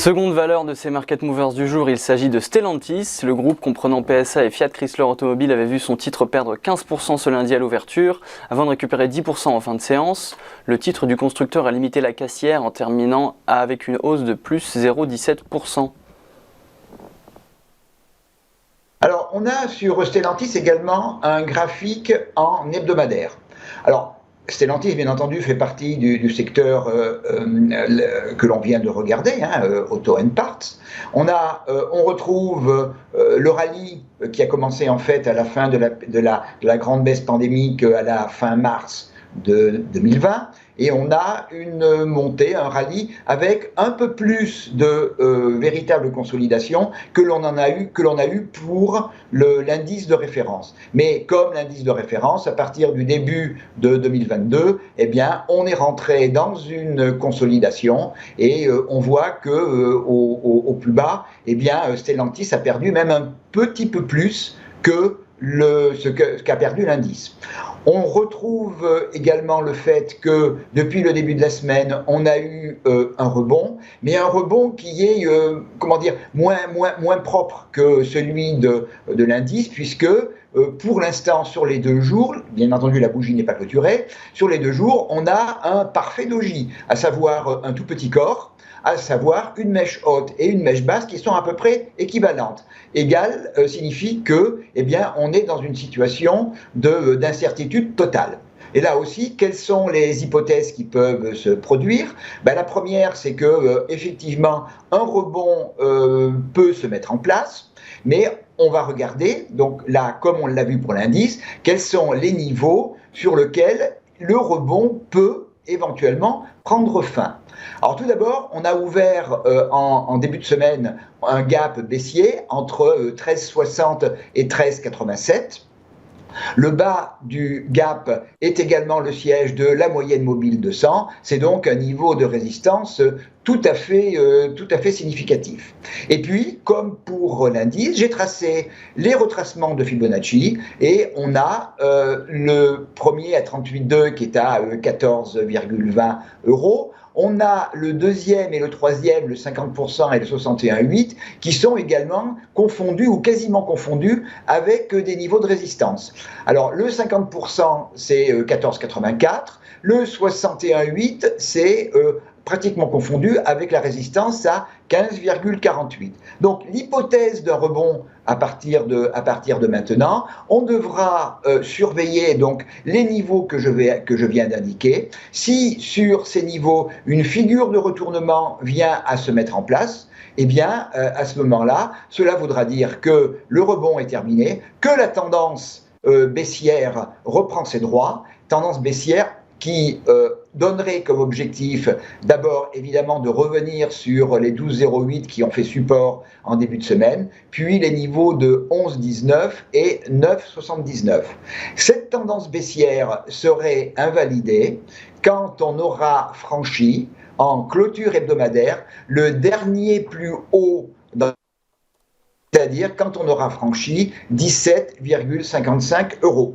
Seconde valeur de ces market movers du jour, il s'agit de Stellantis. Le groupe comprenant PSA et Fiat Chrysler Automobile avait vu son titre perdre 15% ce lundi à l'ouverture, avant de récupérer 10% en fin de séance. Le titre du constructeur a limité la caissière en terminant avec une hausse de plus 0,17%. Alors, on a sur Stellantis également un graphique en hebdomadaire. Alors, Stellantis, bien entendu, fait partie du secteur que l'on vient de regarder, Auto and Parts. On retrouve le rallye qui a commencé en fait à la fin de la grande baisse pandémique à la fin mars de 2020, et on a une montée, un rallye avec un peu plus de véritable consolidation que l'on a eu pour l'indice de référence. Mais comme l'indice de référence, à partir du début de 2022, eh bien, on est rentré dans une consolidation et on voit que au plus bas, eh bien, Stellantis a perdu même un petit peu plus que ce qu'a perdu l'indice. On retrouve également le fait que depuis le début de la semaine, on a eu un rebond, mais un rebond qui est moins propre que celui de l'indice, puisque pour l'instant, sur les 2 jours, bien entendu la bougie n'est pas clôturée, sur les 2 jours, on a un parfait doji, à savoir un tout petit corps, à savoir une mèche haute et une mèche basse qui sont à peu près équivalentes. Égal signifie que, eh bien, on est dans une situation d'incertitude totale. Et là aussi, quelles sont les hypothèses qui peuvent se produire? La première, c'est que effectivement, un rebond peut se mettre en place, mais on va regarder, donc là, comme on l'a vu pour l'indice, quels sont les niveaux sur lesquels le rebond peut éventuellement prendre fin. Alors tout d'abord, on a ouvert en début de semaine un gap baissier entre 13,60 et 13,87. Le bas du gap est également le siège de la moyenne mobile de 100. C'est donc un niveau de résistance tout à fait significatif. Et puis, comme pour l'indice, j'ai tracé les retracements de Fibonacci et on a le premier à 38,2 qui est à 14,20 €. On a le deuxième et le troisième, le 50% et le 61,8, qui sont également confondus ou quasiment confondus avec des niveaux de résistance. Alors le 50%, c'est 14,84, le 61,8, c'est pratiquement confondu avec la résistance à 15,48. Donc l'hypothèse d'un rebond à partir de maintenant, on devra surveiller donc les niveaux que je viens d'indiquer. Si sur ces niveaux une figure de retournement vient à se mettre en place, eh bien à ce moment-là, cela voudra dire que le rebond est terminé, que la tendance baissière reprend ses droits, tendance baissière qui donnerait comme objectif d'abord évidemment de revenir sur les 12,08 qui ont fait support en début de semaine, puis les niveaux de 11,19 et 9,79. Cette tendance baissière serait invalidée quand on aura franchi en clôture hebdomadaire le dernier plus haut, c'est-à-dire quand on aura franchi 17,55 €.